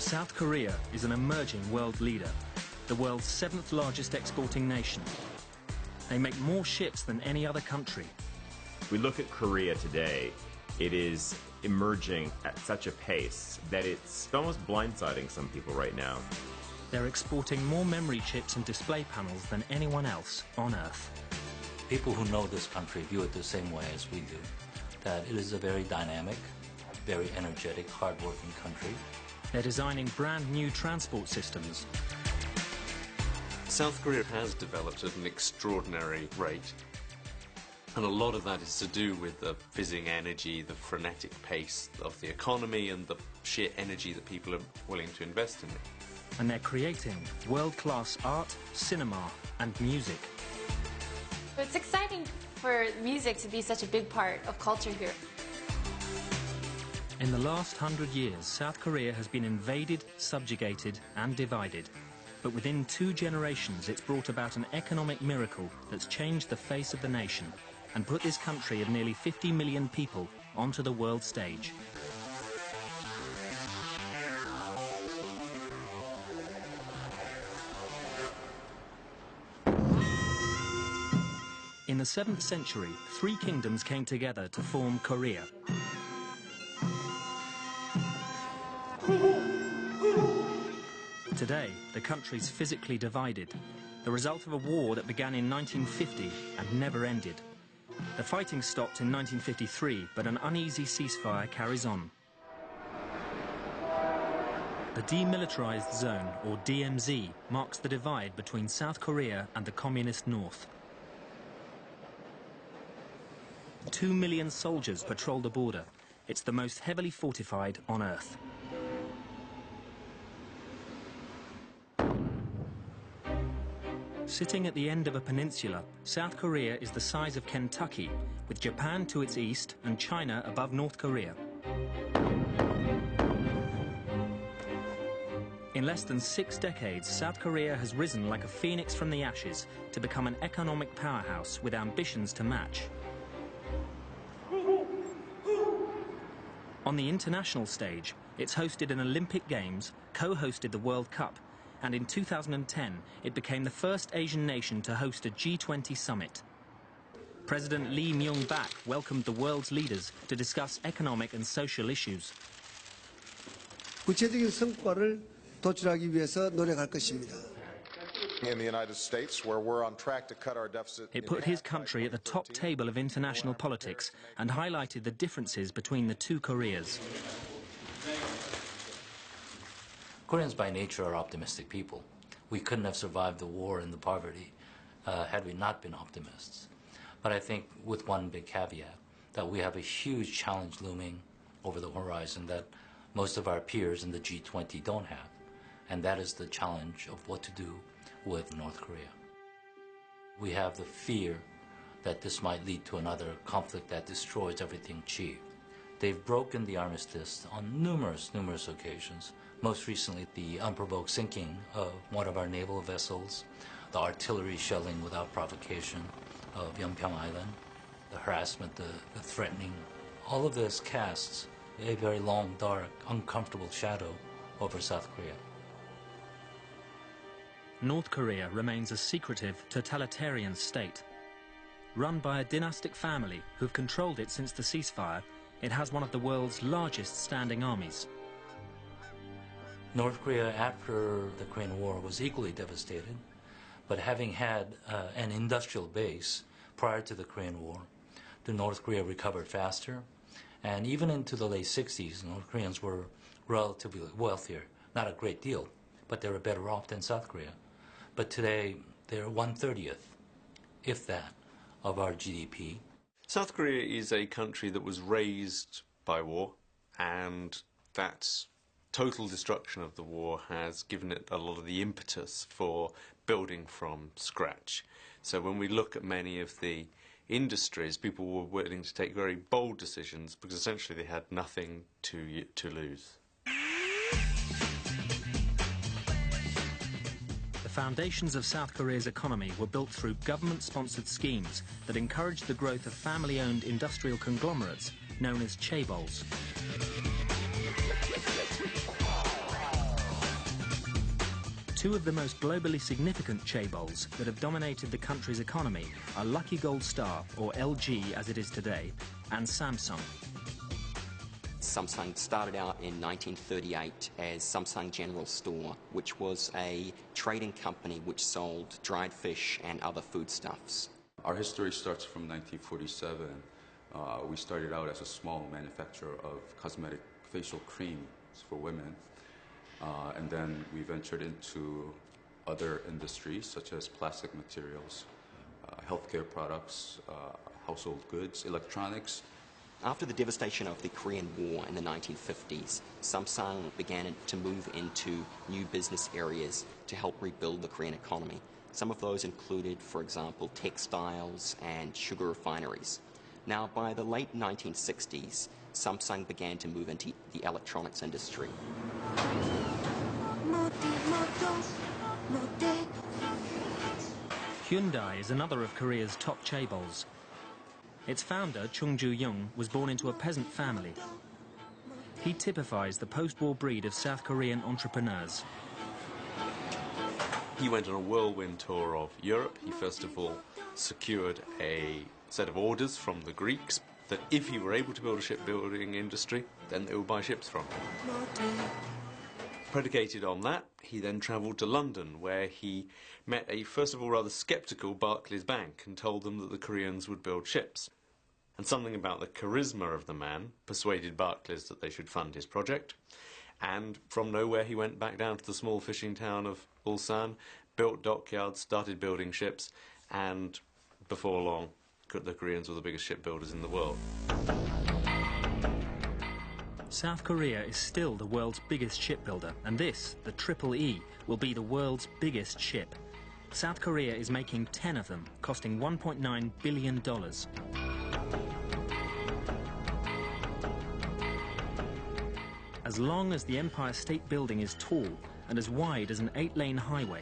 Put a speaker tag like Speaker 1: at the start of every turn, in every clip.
Speaker 1: South Korea is an emerging world leader, the world's 7th largest exporting nation. They make more ships than any other country.
Speaker 2: If we look at Korea today, it is emerging at such a pace that it's almost blindsiding some people right now.
Speaker 1: They're exporting more memory chips and display panels than anyone else on Earth.
Speaker 3: People who know this country view it the same way as we do, that it is a very dynamic, very energetic, hard-working country.
Speaker 1: They're designing brand new transport systems.
Speaker 4: South Korea has developed at an extraordinary rate. And a lot of that is to do with the fizzing energy, the frenetic pace of the economy, and the sheer energy that people are willing to invest in it.
Speaker 1: And they're creating world-class art, cinema, and music.
Speaker 5: It's exciting for music to be such a big part of culture here.
Speaker 1: In the last 100 years, South Korea has been invaded, subjugated, and divided. But within 2 generations, it's brought about an economic miracle that's changed the face of the nation and put this country of nearly 50 million people onto the world stage. In the 7th century, 3 kingdoms came together to form Korea. Today, the country's physically divided, the result of a war that began in 1950 and never ended. The fighting stopped in 1953, but an uneasy ceasefire carries on. The Demilitarized Zone, or DMZ, marks the divide between South Korea and the Communist North. 2 million soldiers patrol the border. It's the most heavily fortified on Earth. Sitting at the end of a peninsula, South Korea is the size of Kentucky, with Japan to its east and China above North Korea. In less than 6 decades, South Korea has risen like a phoenix from the ashes to become an economic powerhouse with ambitions to match. On the international stage, it's hosted an Olympic Games, co-hosted the World Cup, and in 2010, it became the first Asian nation to host a G20 summit. President Lee Myung-bak welcomed the world's leaders to discuss economic and social issues.
Speaker 6: 구체적인 성과를 도출하기 위해서 노력할 것입니다.
Speaker 7: In the United States, where we're on track to cut our deficit.
Speaker 1: It put his country at the top table of international politics and highlighted the differences between the 2 Koreas.
Speaker 3: Koreans by nature are optimistic people. We couldn't have survived the war and the poverty had we not been optimists. But I think with one big caveat, that we have a huge challenge looming over the horizon that most of our peers in the G20 don't have. And that is the challenge of what to do with North Korea. We have the fear that this might lead to another conflict that destroys everything achieved. They've broken the armistice on numerous occasions. Most recently, the unprovoked sinking of one of our naval vessels, the artillery shelling without provocation of Yeonpyeong Island, the harassment, the threatening. All of this casts a very long, dark, uncomfortable shadow over South Korea.
Speaker 1: North Korea remains a secretive, totalitarian state. Run by a dynastic family who've controlled it since the ceasefire, it has one of the world's largest standing armies.
Speaker 3: North Korea, after the Korean War, was equally devastated, but having had an industrial base prior to the Korean War, the North Korea recovered faster, and even into the late 60s, North Koreans were relatively wealthier. Not a great deal, but they were better off than South Korea. But today, they're 1/30th, if that, of our GDP.
Speaker 4: South Korea is a country that was raised by war, and that total destruction of the war has given it a lot of the impetus for building from scratch. So when we look at many of the industries, people were willing to take very bold decisions because essentially they had nothing to lose.
Speaker 1: The foundations of South Korea's economy were built through government-sponsored schemes that encouraged the growth of family-owned industrial conglomerates known as chaebols. Two of the most globally significant chaebols that have dominated the country's economy are Lucky Gold Star, or LG as it is today, and Samsung.
Speaker 8: Samsung started out in 1938 as Samsung General Store, which was a trading company which sold dried fish and other foodstuffs.
Speaker 9: Our history starts from 1947. We started out as a small manufacturer of cosmetic facial creams for women. And then we ventured into other industries such as plastic materials, healthcare products, household goods, electronics.
Speaker 8: After the devastation of the Korean War in the 1950s, Samsung began to move into new business areas to help rebuild the Korean economy. Some of those included, for example, textiles and sugar refineries. Now, by the late 1960s, Samsung began to move into the electronics industry.
Speaker 1: Hyundai is another of Korea's top chaebols. Its founder, Chung Ju-young, was born into a peasant family. He typifies the post-war breed of South Korean entrepreneurs.
Speaker 4: He went on a whirlwind tour of Europe. He first of all secured a set of orders from the Greeks that if he were able to build a shipbuilding industry, then they would buy ships from him. Predicated on that, he then travelled to London, where he met a, first of all, rather sceptical Barclays Bank and told them that the Koreans would build ships. And something about the charisma of the man persuaded Barclays that they should fund his project. And from nowhere he went back down to the small fishing town of Ulsan, built dockyards, started building ships, and before long, the Koreans were the biggest shipbuilders in the world.
Speaker 1: South Korea is still the world's biggest shipbuilder, and this, the Triple E, will be the world's biggest ship. South Korea is making 10 of them, costing $1.9 billion. As long as the Empire State Building is tall and as wide as an 8-lane highway,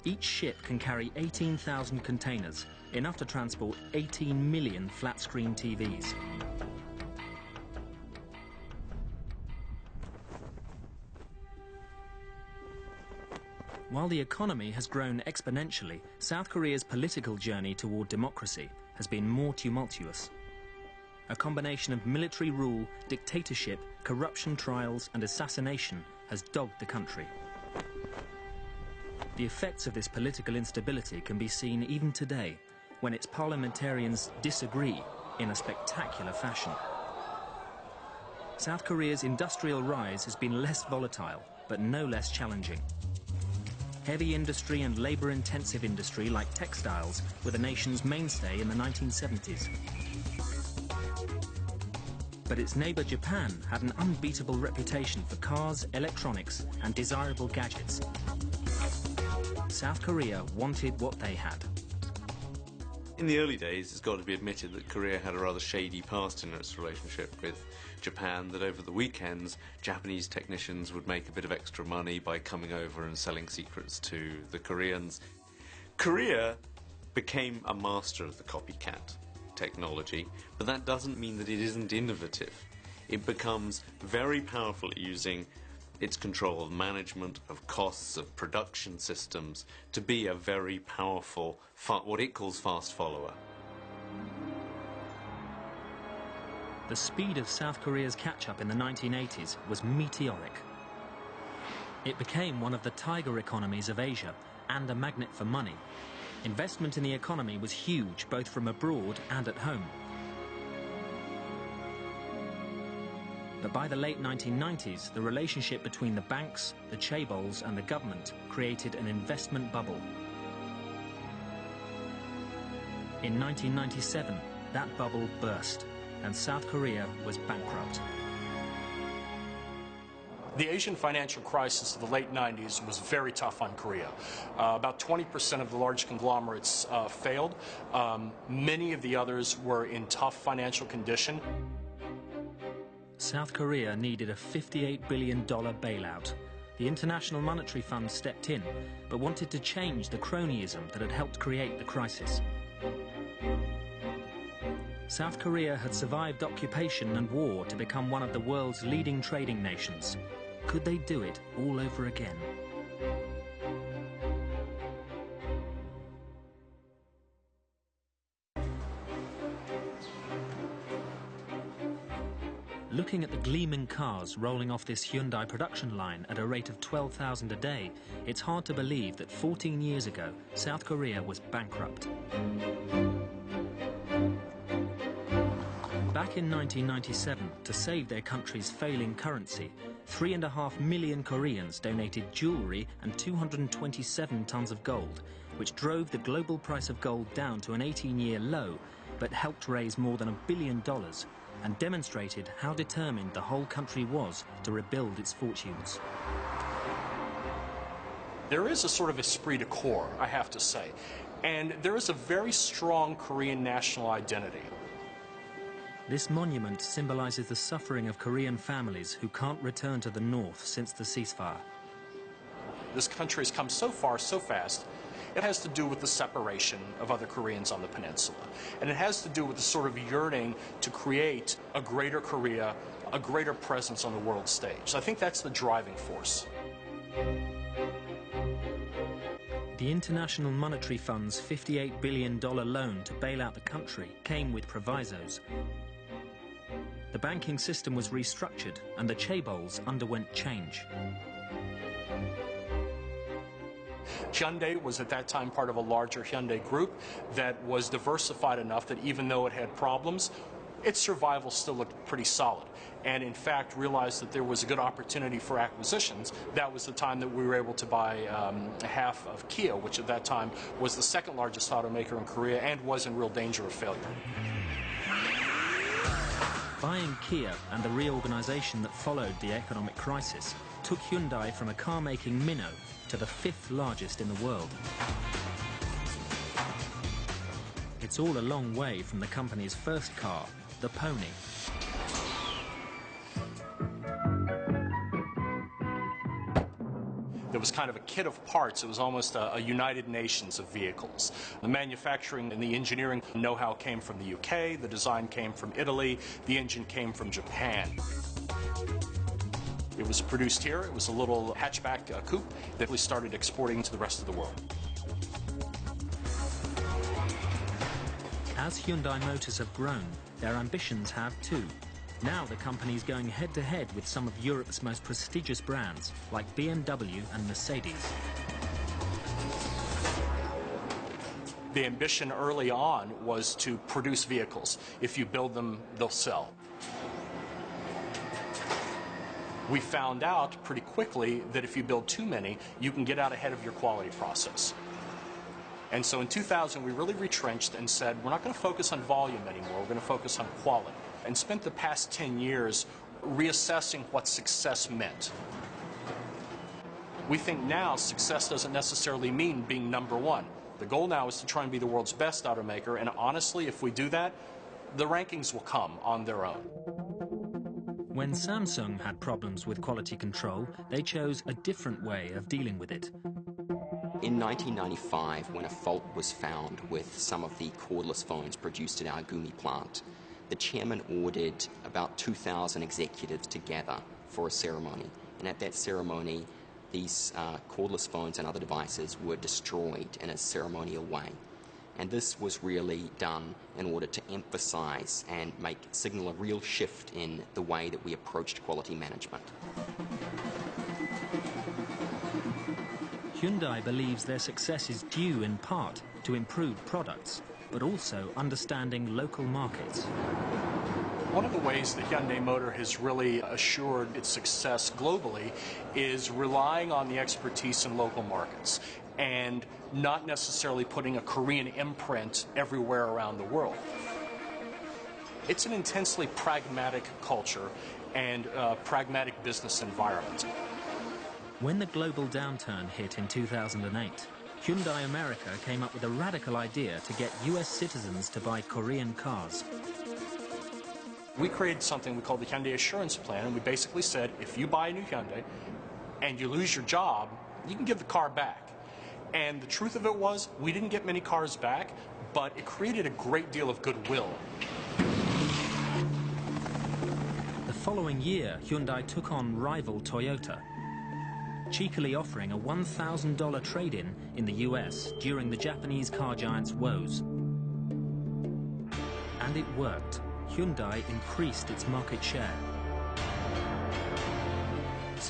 Speaker 1: each ship can carry 18,000 containers, enough to transport 18 million flat-screen TVs. While the economy has grown exponentially, South Korea's political journey toward democracy has been more tumultuous. A combination of military rule, dictatorship, corruption trials and assassination has dogged the country. The effects of this political instability can be seen even today, when its parliamentarians disagree in a spectacular fashion. South Korea's industrial rise has been less volatile, but no less challenging. Heavy industry and labour-intensive industry like textiles were the nation's mainstay in the 1970s. But its neighbour Japan had an unbeatable reputation for cars, electronics and desirable gadgets. South Korea wanted what they had.
Speaker 4: In the early days, it's got to be admitted that Korea had a rather shady past in its relationship with Japan, that over the weekends, Japanese technicians would make a bit of extra money by coming over and selling secrets to the Koreans. Korea became a master of the copycat technology, but that doesn't mean that it isn't innovative. It becomes very powerful at using its control of management, of costs, of production systems, to be a very powerful, what it calls fast follower.
Speaker 1: The speed of South Korea's catch-up in the 1980s was meteoric. It became one of the tiger economies of Asia and a magnet for money. Investment in the economy was huge, both from abroad and at home. But by the late 1990s, the relationship between the banks, the chaebols and the government created an investment bubble. In 1997, that bubble burst, and South Korea was bankrupt.
Speaker 10: The Asian financial crisis of the late 90s was very tough on Korea. About 20% of the large conglomerates failed. Many of the others were in tough financial condition.
Speaker 1: South Korea needed a $58 billion bailout. The International Monetary Fund stepped in, but wanted to change the cronyism that had helped create the crisis. South Korea had survived occupation and war to become one of the world's leading trading nations. Could they do it all over again? Looking at the gleaming cars rolling off this Hyundai production line at a rate of 12,000 a day, it's hard to believe that 14 years ago, South Korea was bankrupt. Back in 1997, to save their country's failing currency, 3.5 million Koreans donated jewellery and 227 tons of gold, which drove the global price of gold down to an 18-year low, but helped raise more than $1 billion and demonstrated how determined the whole country was to rebuild its fortunes.
Speaker 10: There is a sort of esprit de corps, I have to say, and there is a very strong Korean national identity.
Speaker 1: This monument symbolises the suffering of Korean families who can't return to the north since the ceasefire.
Speaker 10: This country has come so far so fast. It has to do with the separation of other Koreans on the peninsula. And it has to do with the sort of yearning to create a greater Korea, a greater presence on the world stage. So I think that's the driving force.
Speaker 1: The International Monetary Fund's $58 billion loan to bail out the country came with provisos. The banking system was restructured and the chaebols underwent change.
Speaker 10: Hyundai was at that time part of a larger Hyundai group that was diversified enough that even though it had problems, its survival still looked pretty solid. And in fact realized that there was a good opportunity for acquisitions. That was the time that we were able to buy half of Kia, which at that time was the second largest automaker in Korea and was in real danger of failure.
Speaker 1: Buying Kia and the reorganization that followed the economic crisis took Hyundai from a car-making minnow to the 5th largest in the world. It's all a long way from the company's first car, the Pony.
Speaker 10: There was kind of a kit of parts. It was almost a United Nations of vehicles. The manufacturing and the engineering know-how came from the UK, the design came from Italy, the engine came from Japan. It was produced here. It was a little hatchback coupe that we started exporting to the rest of the world.
Speaker 1: As Hyundai Motors have grown, their ambitions have too. Now the company's going head-to-head with some of Europe's most prestigious brands, like BMW and Mercedes.
Speaker 10: The ambition early on was to produce vehicles. If you build them, they'll sell. We found out pretty quickly that if you build too many, you can get out ahead of your quality process. And so in 2000, we really retrenched and said, we're not going to focus on volume anymore, we're going to focus on quality. And spent the past 10 years reassessing what success meant. We think now success doesn't necessarily mean being number one. The goal now is to try and be the world's best automaker, and honestly, if we do that, the rankings will come on their own.
Speaker 1: When Samsung had problems with quality control, they chose a different way of dealing with it.
Speaker 8: In 1995, when a fault was found with some of the cordless phones produced at our Gumi plant, the chairman ordered about 2,000 executives together for a ceremony. And at that ceremony, these cordless phones and other devices were destroyed in a ceremonial way. And this was really done in order to emphasize and signal a real shift in the way that we approached quality management.
Speaker 1: Hyundai believes their success is due in part to improved products, but also understanding local markets.
Speaker 10: One of the ways that Hyundai Motor has really assured its success globally is relying on the expertise in local markets and not necessarily putting a Korean imprint everywhere around the world. It's an intensely pragmatic culture and pragmatic business environment.
Speaker 1: When the global downturn hit in 2008, Hyundai America came up with a radical idea to get US citizens to buy Korean cars.
Speaker 10: We created something we called the Hyundai Assurance Plan, and we basically said, if you buy a new Hyundai and you lose your job, you can give the car back. And the truth of it was, we didn't get many cars back, but it created a great deal of goodwill.
Speaker 1: The following year, Hyundai took on rival Toyota, cheekily offering a $1,000 trade-in in the US during the Japanese car giant's woes. And it worked. Hyundai increased its market share.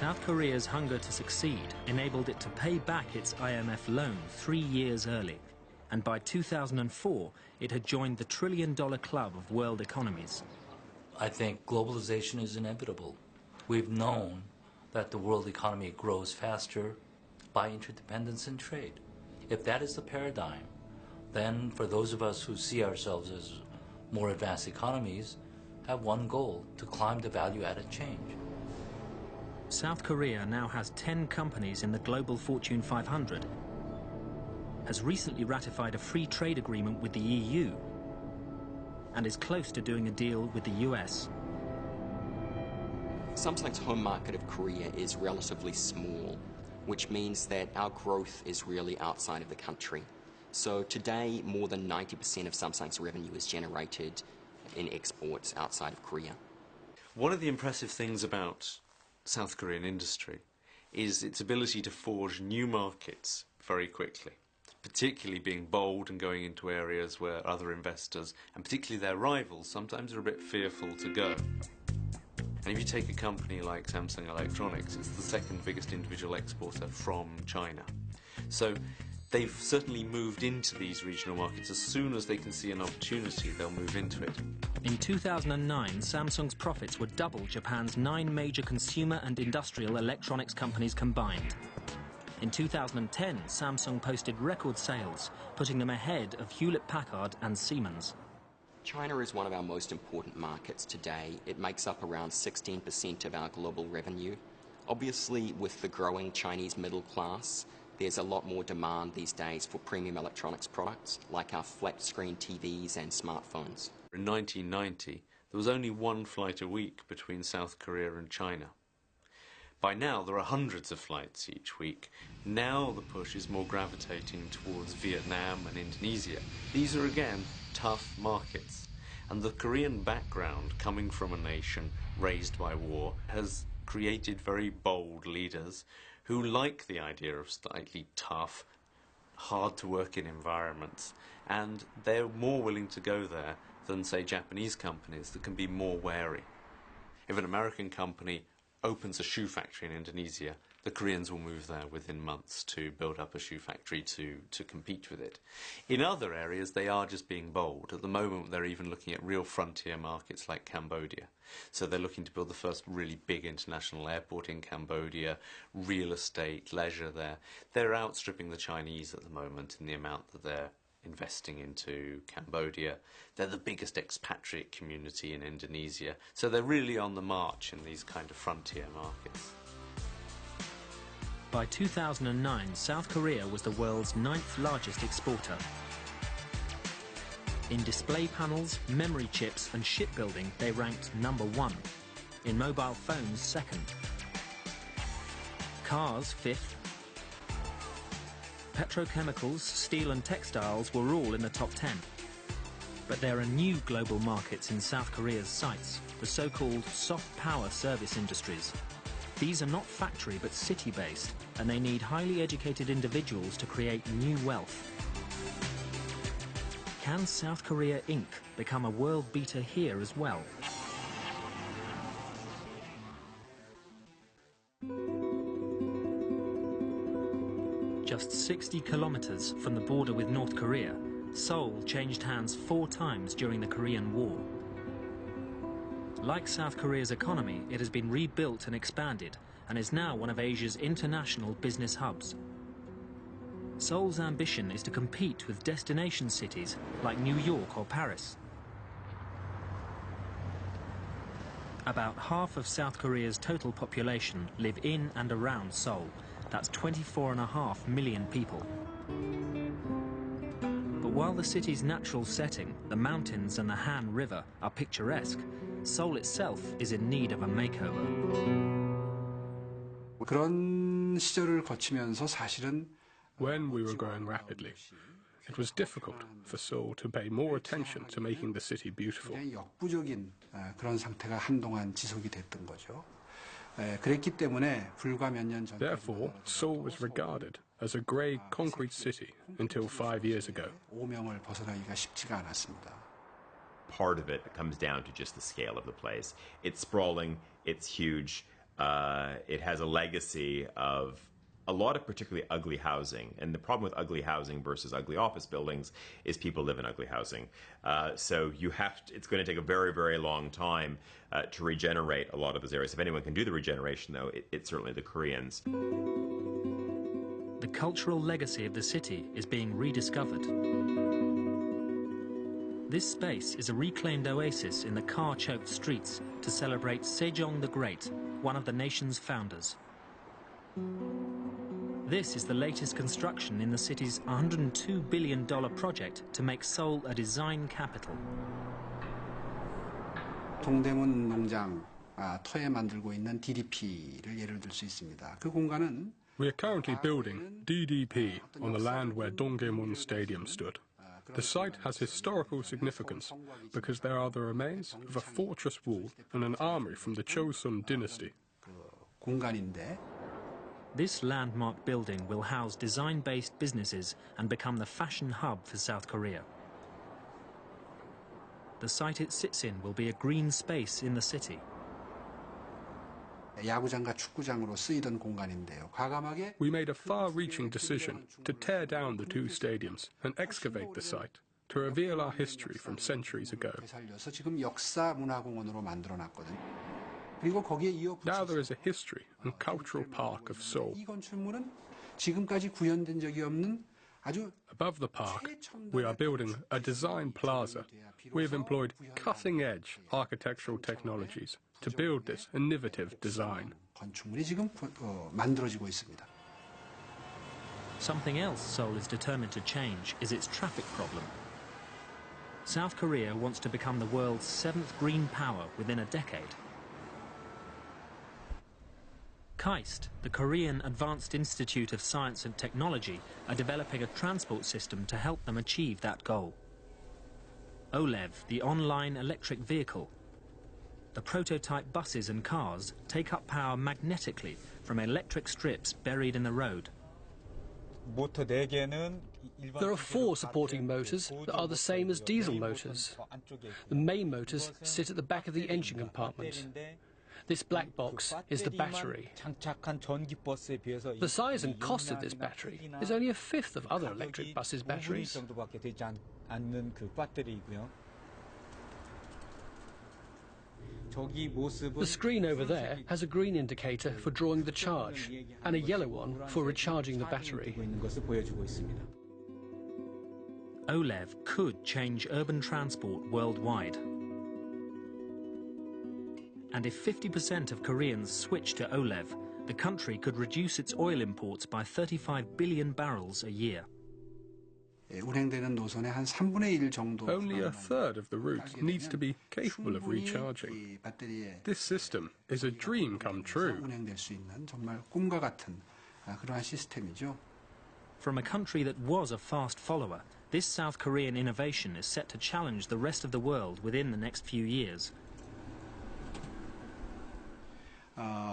Speaker 1: South Korea's hunger to succeed enabled it to pay back its IMF loan 3 years early, and by 2004 it had joined the trillion-dollar club of world economies.
Speaker 3: I think globalization is inevitable. We've known that the world economy grows faster by interdependence and trade. If that is the paradigm, then for those of us who see ourselves as more advanced economies, have one goal: to climb the value-added change.
Speaker 1: South Korea now has 10 companies in the global Fortune 500, has recently ratified a free trade agreement with the EU, and is close to doing a deal with the US.
Speaker 8: Samsung's home market of Korea is relatively small, which means that our growth is really outside of the country. So today, more than 90% of Samsung's revenue is generated in exports outside of Korea.
Speaker 4: One of the impressive things about South Korean industry is its ability to forge new markets very quickly, particularly being bold and going into areas where other investors, and particularly their rivals, sometimes are a bit fearful to go. And if you take a company like Samsung Electronics, it's the second biggest individual exporter from China. So they've certainly moved into these regional markets. As soon as they can see an opportunity, they'll move into it.
Speaker 1: In 2009, Samsung's profits would double Japan's 9 major consumer and industrial electronics companies combined. In 2010, Samsung posted record sales, putting them ahead of Hewlett-Packard and Siemens.
Speaker 8: China is one of our most important markets today. It makes up around 16% of our global revenue. Obviously, with the growing Chinese middle class, there's a lot more demand these days for premium electronics products, like our flat-screen TVs and smartphones.
Speaker 4: In 1990, there was only one flight a week between South Korea and China. By now, there are hundreds of flights each week. Now the push is more gravitating towards Vietnam and Indonesia. These are, again, tough markets. And the Korean background, coming from a nation raised by war, has created very bold leaders who like the idea of slightly tough, hard-to-work-in environments. And they're more willing to go there than, say, Japanese companies that can be more wary. If an American company opens a shoe factory in Indonesia, the Koreans will move there within months to build up a shoe factory to compete with it. In other areas, they are just being bold. At the moment, they're even looking at real frontier markets like Cambodia. So they're looking to build the first really big international airport in Cambodia, real estate, leisure there. They're outstripping the Chinese at the moment in the amount that they're investing into Cambodia. They're the biggest expatriate community in Indonesia. So they're really on the march in these kind of frontier markets.
Speaker 1: By 2009, South Korea was the world's 9th largest exporter. In display panels, memory chips and shipbuilding, they ranked #1. In mobile phones, 2nd. Cars, 5th. Petrochemicals, steel and textiles were all in the top 10. But there are new global markets in South Korea's sights, the so-called soft power service industries. These are not factory but city-based, and they need highly educated individuals to create new wealth. Can South Korea Inc. become a world beater here as well? Just 60 kilometers from the border with North Korea, Seoul changed hands 4 times during the Korean War. Like South Korea's economy, it has been rebuilt and expanded, and is now one of Asia's international business hubs. Seoul's ambition is to compete with destination cities like New York or Paris. About half of South Korea's total population live in and around Seoul. That's 24.5 million people. But while the city's natural setting, the mountains and the Han River, are picturesque, Seoul itself is in need of a makeover.
Speaker 11: 그런 시절을 거치면서 사실은
Speaker 12: When we were growing rapidly, it was difficult for Seoul to pay more attention to making the city beautiful.
Speaker 11: 역부족인 그런 상태가 한동안 지속이 됐던 거죠. 그랬기 때문에 불과 몇 년 전.
Speaker 12: Therefore, Seoul was regarded as a grey concrete city until 5 years ago.
Speaker 11: 오명을 벗어나기가 쉽지가 않았습니다.
Speaker 2: Part of it comes down to just the scale of the place. It's sprawling, it's huge. It has a legacy of a lot of particularly ugly housing. And the problem with ugly housing versus ugly office buildings is people live in ugly housing. So it's going to take a very, very long time to regenerate a lot of those areas. If anyone can do the regeneration, though, it's certainly the Koreans.
Speaker 1: The cultural legacy of the city is being rediscovered. This space is a reclaimed oasis in the car-choked streets to celebrate Sejong the Great, one of the nation's founders. This is the latest construction in the city's $102 billion project to make Seoul a design capital.
Speaker 11: 동대문 농장 터에 만들고 있는 DDP를 예를 들 수 있습니다. 그 공간은
Speaker 12: We are currently building DDP on the land where Dongdaemun Stadium stood. The site has historical significance because there are the remains of a fortress wall and an army from the Chosun dynasty.
Speaker 11: 공간인데
Speaker 1: This landmark building will house design-based businesses and become the fashion hub for South Korea. The site it sits in will be a green space in the city.
Speaker 11: 야구장과 축구장으로 쓰이던 공간인데요. 과감하게
Speaker 12: We made a far-reaching decision to tear down the two stadiums and excavate the site to reveal our history from centuries ago.
Speaker 11: 살려서 지금 역사 문화공원으로 만들어놨거든요. 그리고 거기에 이어
Speaker 12: Now there is a history and cultural park of Seoul.
Speaker 11: 이 건축물은 지금까지 구현된 적이 없는 아주
Speaker 12: Above the park, we are building a design plaza. We have employed cutting-edge architectural technologies to build this innovative design.
Speaker 11: 건축물이 지금 만들어지고 있습니다.
Speaker 1: Something else Seoul is determined to change is its traffic problem. South Korea wants to become the world's 7th green power within a decade. KAIST, the Korean Advanced Institute of Science and Technology, are developing a transport system to help them achieve that goal. OLEV, the online electric vehicle. The prototype buses and cars take up power magnetically from electric strips buried in the road.
Speaker 13: There are 4 supporting motors that are the same as diesel motors. The main motors sit at the back of the engine compartment. This black box is the battery. The size and cost of this battery is only a fifth of other electric buses' batteries. The screen over there has a green indicator for drawing the charge and a yellow one for recharging the battery.
Speaker 1: OLEV could change urban transport worldwide. And if 50% of Koreans switch to OLEV, the country could reduce its oil imports by 35 billion barrels a year.
Speaker 11: 운행되는 노선의 한 3분의 1 정도.
Speaker 12: Only a third of the route needs to be capable of recharging. This system is a dream come true.
Speaker 11: 운행될 수 있는 정말 꿈과 같은 그러한 시스템이죠.
Speaker 1: From a country that was a fast follower, this South Korean innovation is set to challenge the rest of the world within the next few years.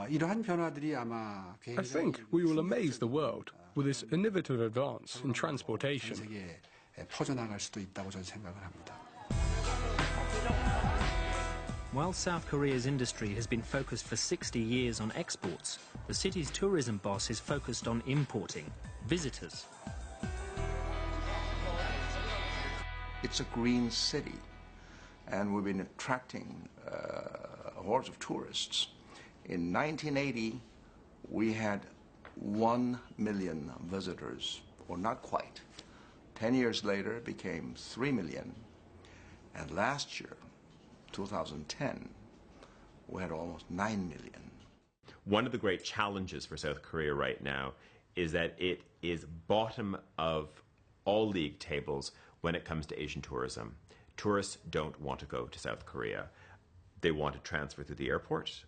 Speaker 11: 이러한 변화들이 아마
Speaker 12: I think we will amaze the world with this innovative advance in transportation.
Speaker 11: 세계에 퍼져나갈 수도 있다고 저는 생각을 합니다.
Speaker 1: While South Korea's industry has been focused for 60 years on exports, the city's tourism boss is focused on importing visitors.
Speaker 14: It's a green city, and we've been attracting hordes of tourists. In 1980, we had 1 million visitors, or not quite. 10 years later, it became 3 million. And last year, 2010, we had almost 9 million.
Speaker 2: One of the great challenges for South Korea right now is that it is bottom of all league tables when it comes to Asian tourism. Tourists don't want to go to South Korea. They want to transfer through the airport.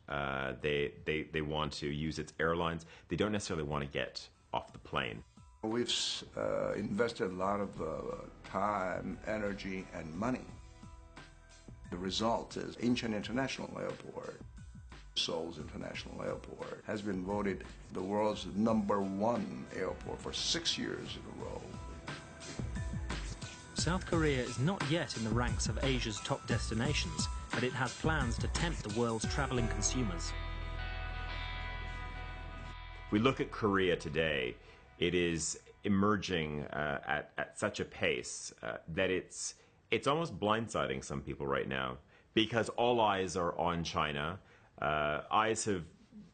Speaker 2: They want to use its airlines. They don't necessarily want to get off the plane.
Speaker 14: We've invested a lot of time, energy, and money. The result is Incheon International Airport, Seoul's International Airport, has been voted the world's #1 airport for 6 years in a row.
Speaker 1: South Korea is not yet in the ranks of Asia's top destinations, but it has plans to tempt the world's travelling consumers.
Speaker 2: We look at Korea today, it is emerging at such a pace that it's almost blindsiding some people right now, because all eyes are on China. Eyes have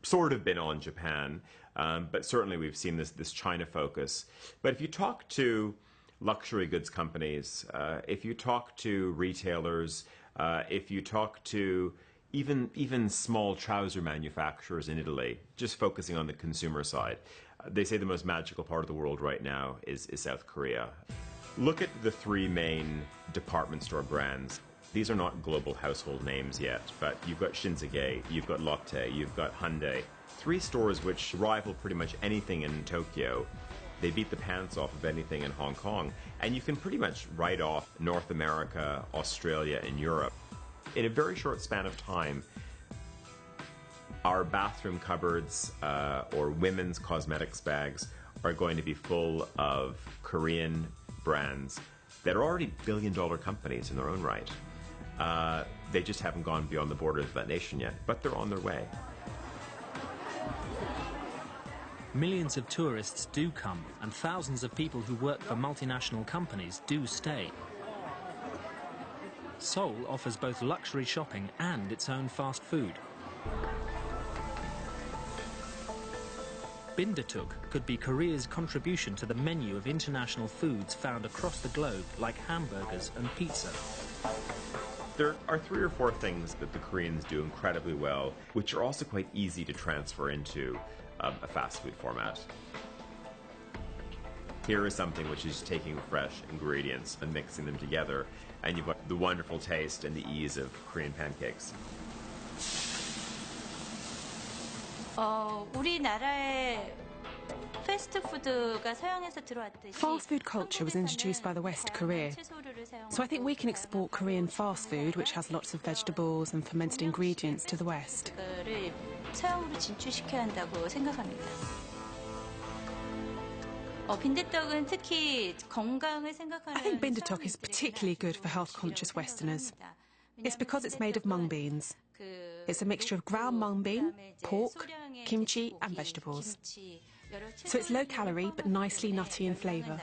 Speaker 2: sort of been on Japan, but certainly we've seen this China focus. But if you talk to luxury goods companies, if you talk to retailers, if you talk to even small trouser manufacturers in Italy, just focusing on the consumer side, they say the most magical part of the world right now is South Korea. Look at the three main department store brands. These are not global household names yet, but you've got Shinsegae, you've got Lotte, you've got Hyundai. Three stores which rival pretty much anything in Tokyo. They beat the pants off of anything in Hong Kong. And you can pretty much write off North America, Australia, and Europe. In a very short span of time, our bathroom cupboards or women's cosmetics bags are going to be full of Korean brands that are already billion-dollar companies in their own right. They just haven't gone beyond the borders of that nation yet, but they're on their way.
Speaker 1: Millions of tourists do come, and thousands of people who work for multinational companies do stay. Seoul offers both luxury shopping and its own fast food. Bindaetteok could be Korea's contribution to the menu of international foods found across the globe, like hamburgers and pizza.
Speaker 2: There are 3 or 4 things that the Koreans do incredibly well, which are also quite easy to transfer into a fast food format. Here is something which is taking fresh ingredients and mixing them together, and you've got the wonderful taste and the ease of Korean pancakes.
Speaker 15: 우리나라에
Speaker 16: Fast food culture was introduced by the West Korea, so I think we can export Korean fast food, which has lots of vegetables and fermented ingredients, to the West.
Speaker 15: I
Speaker 16: think bindaetteok is particularly good for health-conscious Westerners. It's because it's made of mung beans. It's a mixture of ground mung bean, pork, kimchi and vegetables. So it's low calorie but nicely nutty in flavour.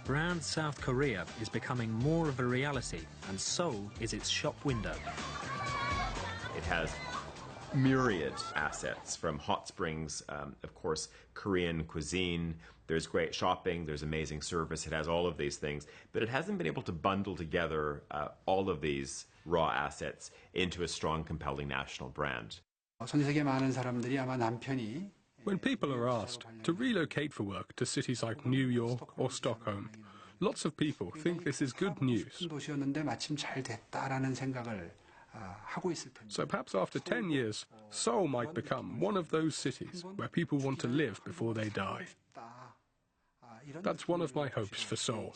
Speaker 1: Brand South Korea is becoming more of a reality, and Seoul is its shop window.
Speaker 2: It has myriad assets, from hot springs, of course, Korean cuisine. There's great shopping, there's amazing service. It has all of these things, but it hasn't been able to bundle together all of these raw assets into a strong, compelling national brand.
Speaker 12: When people are asked to relocate for work to cities like New York or Stockholm, lots of people think this is good news. So perhaps after 10 years, Seoul might become one of those cities where people want to live before they die. That's one of my hopes for Seoul.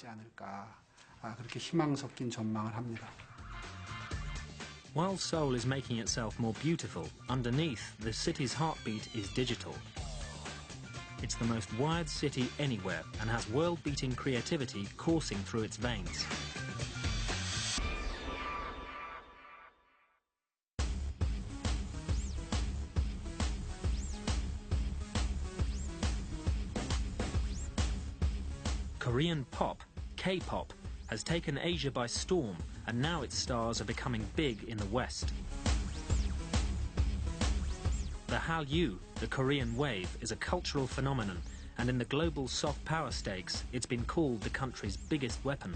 Speaker 1: While Seoul is making itself more beautiful, underneath, the city's heartbeat is digital. It's the most wired city anywhere and has world-beating creativity coursing through its veins. Korean pop, K-pop, has taken Asia by storm, and now its stars are becoming big in the West. The Hallyu, the Korean wave, is a cultural phenomenon, and in the global soft power stakes, it's been called the country's biggest weapon.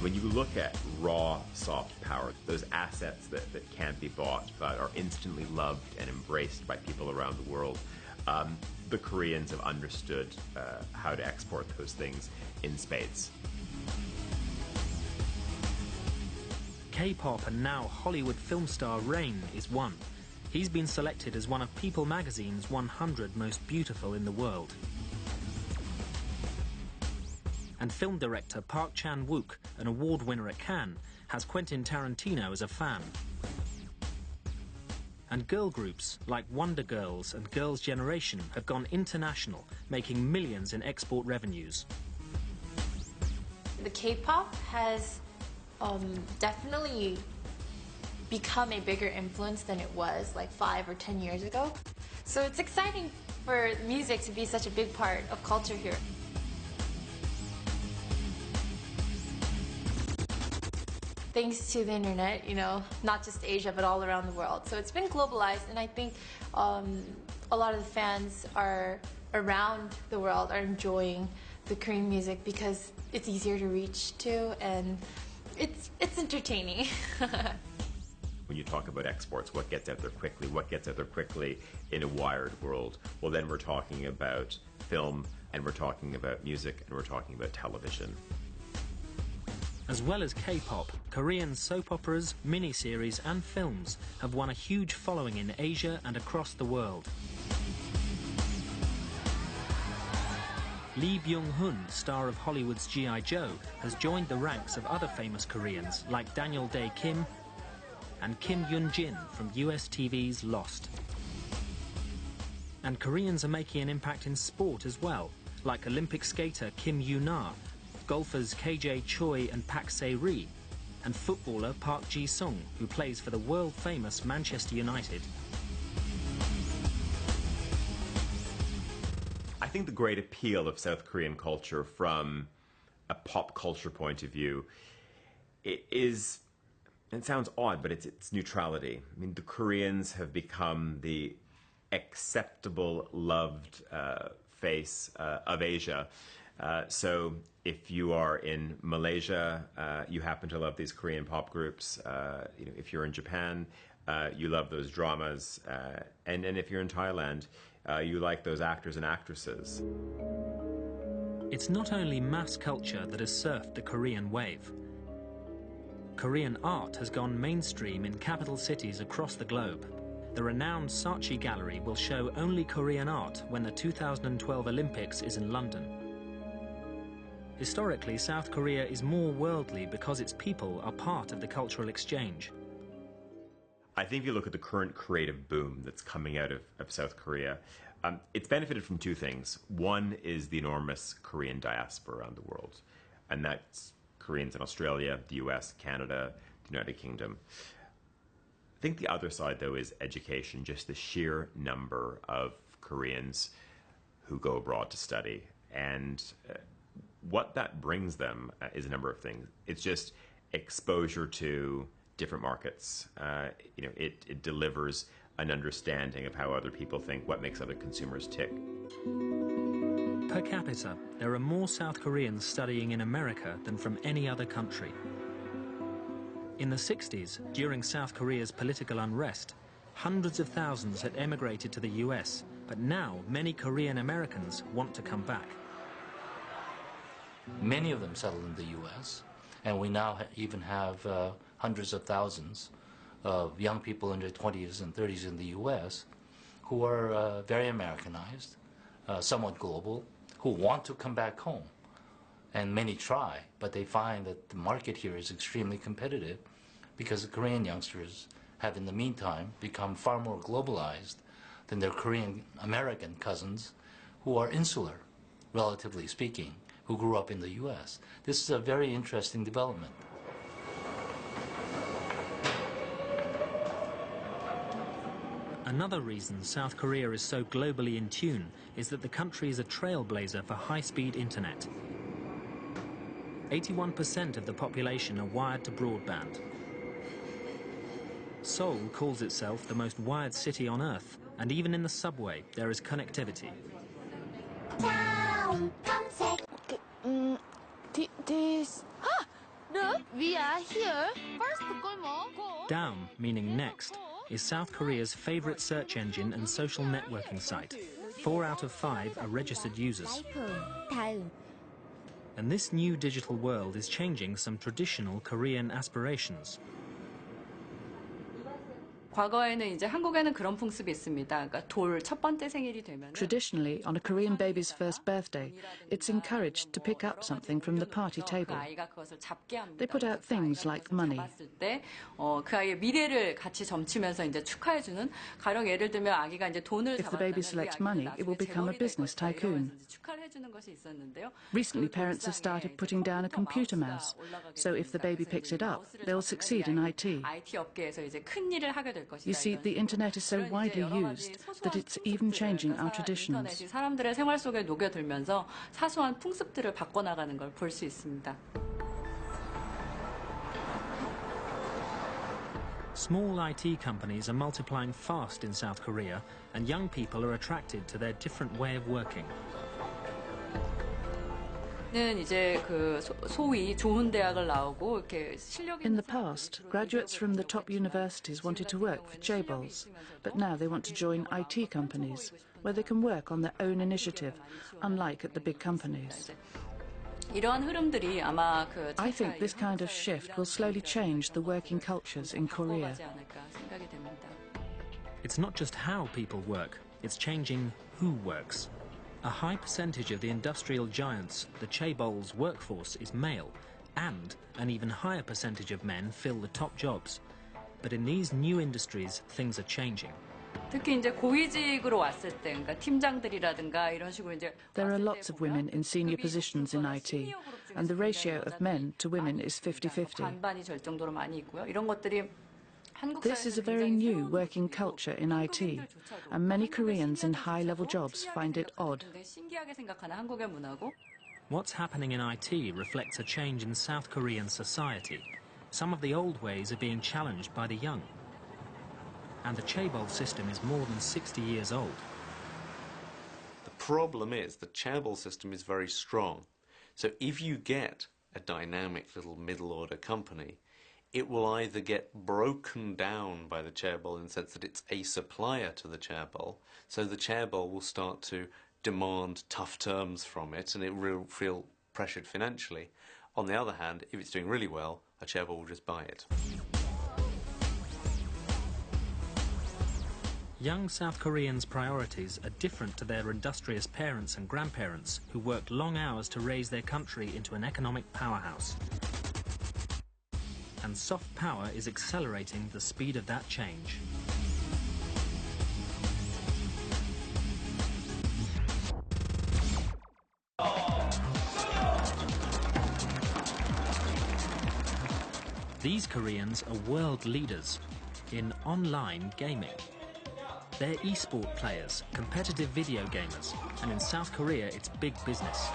Speaker 2: When you look at raw soft power, those assets that can't be bought but are instantly loved and embraced by people around the world, the Koreans have understood how to export those things in spades.
Speaker 1: K-pop and now Hollywood film star Rain is one. He's been selected as one of People magazine's 100 most beautiful in the world. And film director Park Chan-wook, an award winner at Cannes, has Quentin Tarantino as a fan. And girl groups like Wonder Girls and Girls' Generation have gone international, making millions in export revenues.
Speaker 5: The K-pop has definitely become a bigger influence than it was like 5 or 10 years ago. So it's exciting for music to be such a big part of culture here. Thanks to the internet, you know, not just Asia, but all around the world. So it's been globalized, and I think a lot of the fans around the world are enjoying the Korean music because it's easier to reach to, and it's entertaining.
Speaker 2: When you talk about exports, what gets out there quickly, what gets out there quickly in a wired world? Well, then we're talking about film, and we're talking about music, and we're talking about television.
Speaker 1: As well as K-pop, Korean soap operas, miniseries and films have won a huge following in Asia and across the world. Lee Byung-hun, star of Hollywood's G.I. Joe, has joined the ranks of other famous Koreans like Daniel Dae Kim and Kim Yoon-jin from US TV's Lost. And Koreans are making an impact in sport as well, like Olympic skater Kim Yoo-na, golfers KJ Choi and Pak Se-ri, and footballer Park Ji-sung, who plays for the world-famous Manchester United.
Speaker 2: I think the great appeal of South Korean culture from a pop culture point of view is, it sounds odd, but it's neutrality. I mean, the Koreans have become the acceptable, loved face of Asia. So if you are in Malaysia, you happen to love these Korean pop groups. You know, if you're in Japan, you love those dramas. And if you're in Thailand, you like those actors and actresses.
Speaker 1: It's not only mass culture that has surfed the Korean wave. Korean art has gone mainstream in capital cities across the globe. The renowned Saatchi Gallery will show only Korean art when the 2012 Olympics is in London. Historically, South Korea is more worldly because its people are part of the cultural exchange.
Speaker 2: I think if you look at the current creative boom that's coming out of South Korea, it's benefited from two things. One is the enormous Korean diaspora around the world, and that's Koreans in Australia, the US, Canada, the United Kingdom. I think the other side, though, is education, just the sheer number of Koreans who go abroad to study. And what that brings them is a number of things. It's just exposure to different markets. You know, it delivers an understanding of how other people think, what makes other consumers tick.
Speaker 1: Per capita, there are more South Koreans studying in America than from any other country. In the 60s, during South Korea's political unrest, hundreds of thousands had emigrated to the US, but now many Korean Americans want to come back.
Speaker 3: Many of them settled in the U.S., and we now even have hundreds of thousands of young people in their 20s and 30s in the U.S. who are very Americanized, somewhat global, who want to come back home. And many try, but they find that the market here is extremely competitive because the Korean youngsters have, in the meantime, become far more globalized than their Korean American cousins who are insular, relatively speaking, who grew up in the U.S. This is a very interesting development.
Speaker 1: Another reason South Korea is so globally in tune is that the country is a trailblazer for high-speed internet. 81% of the population are wired to broadband. Seoul calls itself the most wired city on Earth, and even in the subway there is connectivity.
Speaker 15: Look, we are here. First,
Speaker 1: Daum, meaning next, is South Korea's favorite search engine and social networking site. 4 out of 5 are registered users. And this new digital world is changing some traditional Korean aspirations.
Speaker 17: 과거에는 이제 한국에는 그런 풍습이 있습니다. 그러니까 돌 첫 번째 생일이 되면
Speaker 18: Traditionally, on a Korean baby's first birthday, it's encouraged to pick up something from the party table.
Speaker 17: 아이가 그것을 잡게 합니다.
Speaker 18: They put out things like money.
Speaker 17: 잡았을 때 그 아이의 미래를 같이 점치면서 이제 축하해주는 가령 예를 들면 아기가 이제 돈을
Speaker 18: If the baby selects money, it will become a business tycoon.
Speaker 17: 축하를 해주는 것이 있었는데요.
Speaker 18: Recently, parents have started putting down a computer mouse, so if the baby picks it up, they'll succeed in IT.
Speaker 17: IT 업계에서 이제 큰 일을 하게 될 것이다.
Speaker 18: You see, the internet is so widely used that it's even changing our traditions.
Speaker 17: 인터넷이 사람들의 생활 속에 녹여들면서 사소한 풍습들을 바꿔나가는 걸 볼 수 있습니다.
Speaker 1: Small IT companies are multiplying fast in South Korea, and young people are attracted to their different way of working.
Speaker 17: 이제 그 소위 좋은 대학을 나오고 이렇게 실력
Speaker 18: In the past, graduates from the top universities wanted to work for chaebols, but now they want to join IT companies, where they can work on their own initiative, unlike at the big companies.
Speaker 17: 이러한 흐름들이 아마 그
Speaker 18: I think this kind of shift will slowly change the working cultures in Korea.
Speaker 17: 생각이 됩니다.
Speaker 1: It's not just how people work, it's changing who works. A high percentage of the industrial giants, the chaebol's workforce, is male, and an even higher percentage of men fill the top jobs. But in these new industries, things are changing.
Speaker 17: 특히 이제 고위직으로 왔을 때, 그러니까 팀장들이라든가 이런 식으로 이제
Speaker 18: There are lots of women in senior positions in IT, and the ratio of men to women is 50-50.
Speaker 17: 반반이 될 정도로 많이 있고요. 이런 것들이
Speaker 18: This is a very new working culture in IT, and many Koreans in high-level jobs find it odd.
Speaker 17: 신기하게 생각하는 한국의 문화고.
Speaker 1: What's happening in IT reflects a change in South Korean society. Some of the old ways are being challenged by the young. And the chaebol system is more than 60 years old.
Speaker 4: The problem is the chaebol system is very strong. So if you get a dynamic little middle-order company, it will either get broken down by the chaebol in the sense that it's a supplier to the chaebol, so the chaebol will start to demand tough terms from it and it will feel pressured financially. On the other hand, if it's doing really well, a chaebol will just buy it.
Speaker 1: Young South Koreans' priorities are different to their industrious parents and grandparents who worked long hours to raise their country into an economic powerhouse. And soft power is accelerating the speed of that change. These Koreans are world leaders in online gaming. They're e-sport players, competitive video gamers, and in South Korea it's big business.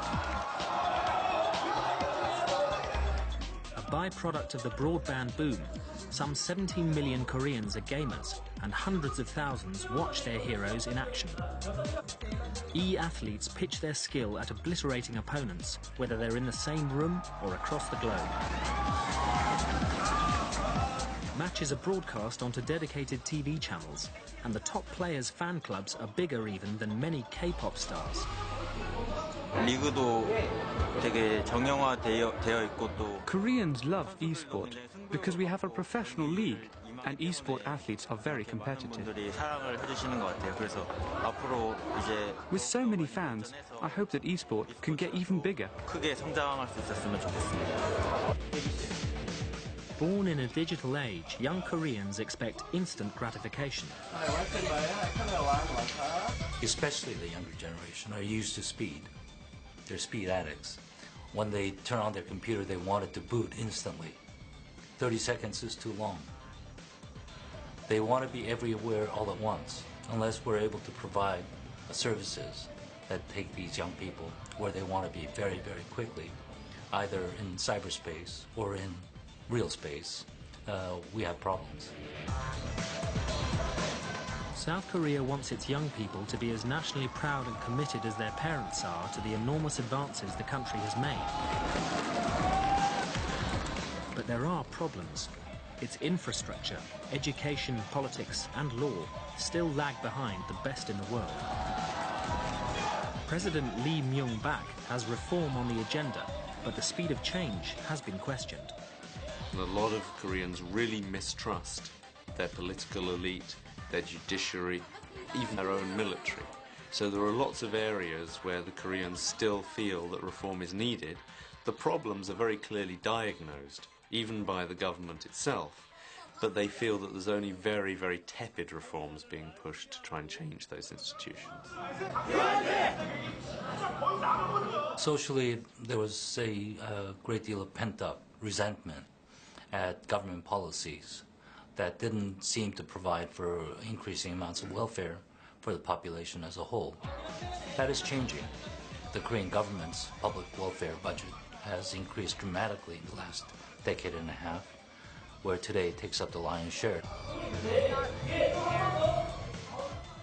Speaker 1: A byproduct of the broadband boom, some 17 million Koreans are gamers, and hundreds of thousands watch their heroes in action. E-athletes pitch their skill at obliterating opponents, whether they're in the same room or across the globe. Matches are broadcast onto dedicated TV channels, and the top players' fan clubs are bigger even than many K-pop stars.
Speaker 19: Koreans love e-sport because we have a professional league and e-sport athletes are very competitive. With so many fans, I hope that e-sport can get even bigger.
Speaker 1: Born in a digital age, young Koreans expect instant gratification.
Speaker 3: Especially the younger generation are used to speed. They're speed addicts. When they turn on their computer, they want it to boot instantly. 30 seconds is too long. They want to be everywhere all at once, unless we're able to provide services that take these young people where they want to be very, very quickly, either in cyberspace or in real space. We have problems.
Speaker 1: South Korea wants its young people to be as nationally proud and committed as their parents are to the enormous advances the country has made. But there are problems. Its infrastructure, education, politics and law still lag behind the best in the world. President Lee Myung-bak has reform on the agenda, but the speed of change has been questioned.
Speaker 4: And a lot of Koreans really mistrust their political elite, their judiciary, even their own military. So there are lots of areas where the Koreans still feel that reform is needed. The problems are very clearly diagnosed, even by the government itself, but they feel that there's only very, very tepid reforms being pushed to try and change those institutions.
Speaker 3: Socially, there was a great deal of pent-up resentment at government policies that didn't seem to provide for increasing amounts of welfare for the population as a whole. That is changing. The Korean government's public welfare budget has increased dramatically in the last decade and a half, where today it takes up the lion's share.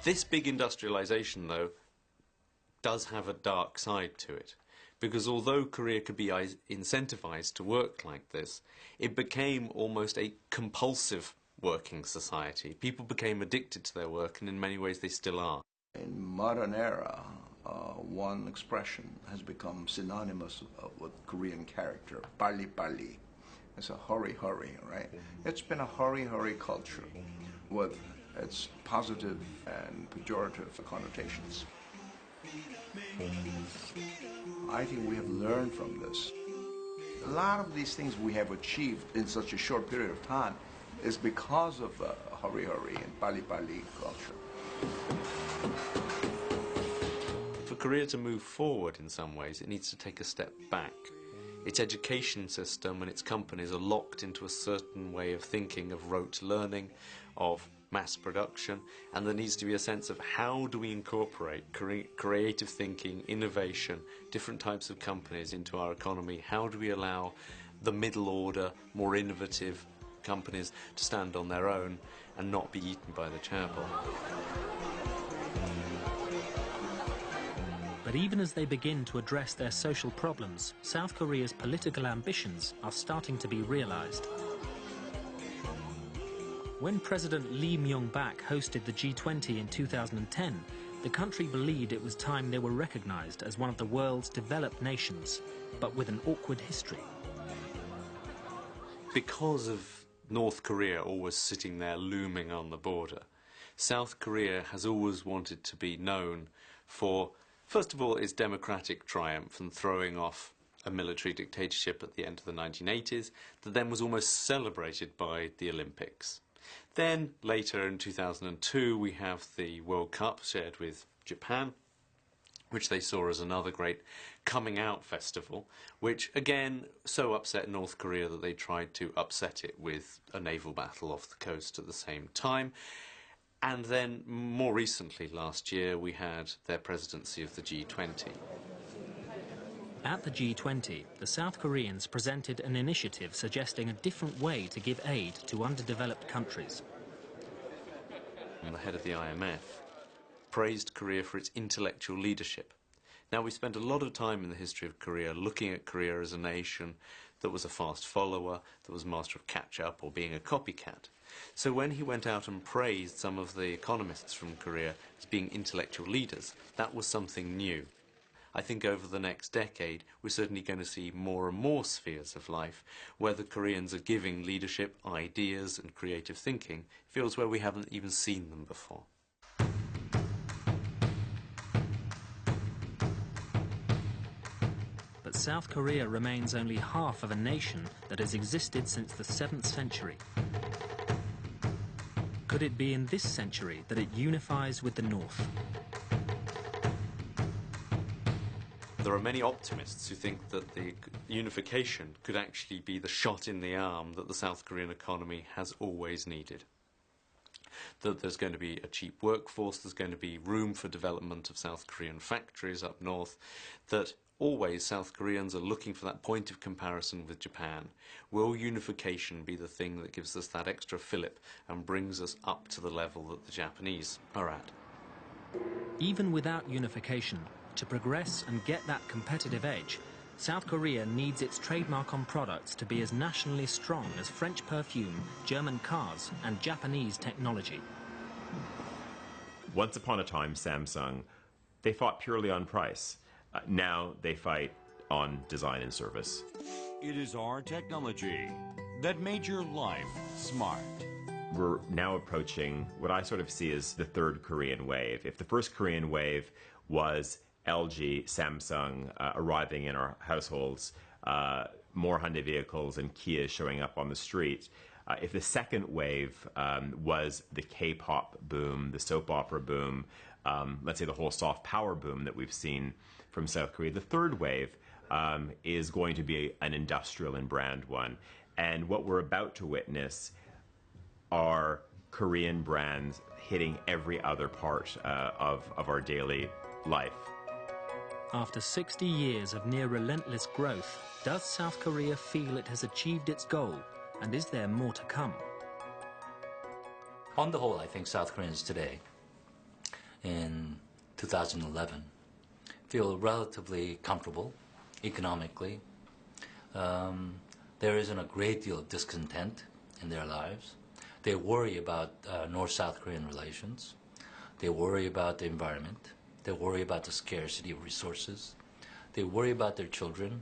Speaker 4: This big industrialization, though, does have a dark side to it, because although Korea could be incentivized to work like this, it became almost a compulsive working society. People became addicted to their work, and in many ways they still are.
Speaker 14: In modern era, one expression has become synonymous with Korean character, 빨리빨리. It's a hurry, right? It's been a hurry culture with its positive and pejorative connotations. I think we have learned from this. A lot of these things we have achieved in such a short period of time is because of hurry and 빨리빨리 culture.
Speaker 4: For Korea to move forward in some ways, it needs to take a step back. Its education system and its companies are locked into a certain way of thinking, of rote learning, of mass production, and there needs to be a sense of how do we incorporate creative thinking, innovation, different types of companies into our economy? How do we allow the middle order, more innovative companies to stand on their own and not be eaten by the chaebol?
Speaker 1: But even as they begin to address their social problems, South Korea's political ambitions are starting to be realized. When President Lee Myung-bak hosted the G20 in 2010, the country believed it was time they were recognized as one of the world's developed nations, but with an awkward history.
Speaker 4: Because of North Korea always sitting there looming on the border, South Korea has always wanted to be known for, first of all, its democratic triumph and throwing off a military dictatorship at the end of the 1980s that then was almost celebrated by the Olympics. Then, later in 2002, we have the World Cup shared with Japan, which they saw as another great coming out festival, which again so upset North Korea that they tried to upset it with a naval battle off the coast at the same time. And then, more recently, last year, we had their presidency of the G20.
Speaker 1: At the G20, the South Koreans presented an initiative suggesting a different way to give aid to underdeveloped countries.
Speaker 4: And the head of the IMF praised Korea for its intellectual leadership. Now, we spent a lot of time in the history of Korea looking at Korea as a nation that was a fast follower, that was master of catch-up or being a copycat. So when he went out and praised some of the economists from Korea as being intellectual leaders, that was something new. I think over the next decade, we're certainly going to see more and more spheres of life where the Koreans are giving leadership, ideas and creative thinking, fields where we haven't even seen them before.
Speaker 1: But South Korea remains only half of a nation that has existed since the 7th century. Could it be in this century that it unifies with the North?
Speaker 4: There are many optimists who think that the unification could actually be the shot in the arm that the South Korean economy has always needed. That there's going to be a cheap workforce, there's going to be room for development of South Korean factories up north, that always South Koreans are looking for that point of comparison with Japan. Will unification be the thing that gives us that extra fillip and brings us up to the level that the Japanese are at?
Speaker 1: Even without unification, to progress and get that competitive edge, South Korea needs its trademark on products to be as nationally strong as French perfume, German cars, and Japanese technology.
Speaker 2: Once upon a time, Samsung, they fought purely on price. Now they fight on design and service.
Speaker 20: It is our technology that made your life smart.
Speaker 2: we're now approaching what I sort of see as the third Korean wave. If the first Korean wave was LG, Samsung arriving in our households, more Hyundai vehicles and Kia showing up on the street, if the second wave was the K-pop boom, the soap opera boom, let's say the whole soft power boom that we've seen from South Korea, the third wave is going to be an industrial and brand one. And what we're about to witness are Korean brands hitting every other part of our daily life.
Speaker 1: After 60 years of near relentless growth, does South Korea feel it has achieved its goal? And is there more to come?
Speaker 3: On the whole, I think South Koreans today, in 2011, feel relatively comfortable economically. There isn't a great deal of discontent in their lives. They worry about North-South Korean relations. They worry about the environment. They worry about the scarcity of resources. They worry about their children.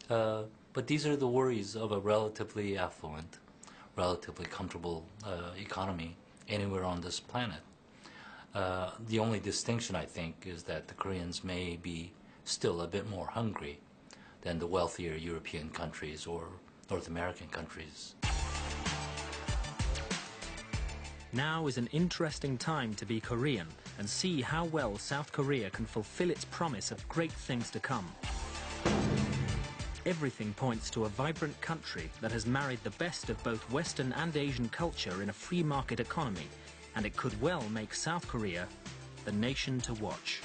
Speaker 3: But these are the worries of a relatively affluent, relatively comfortable economy anywhere on this planet. The only distinction, I think, is that the Koreans may be still a bit more hungry than the wealthier European countries or North American countries.
Speaker 1: Now is an interesting time to be Korean and see how well South Korea can fulfill its promise of great things to come. Everything points to a vibrant country that has married the best of both Western and Asian culture in a free market economy, and it could well make South Korea the nation to watch.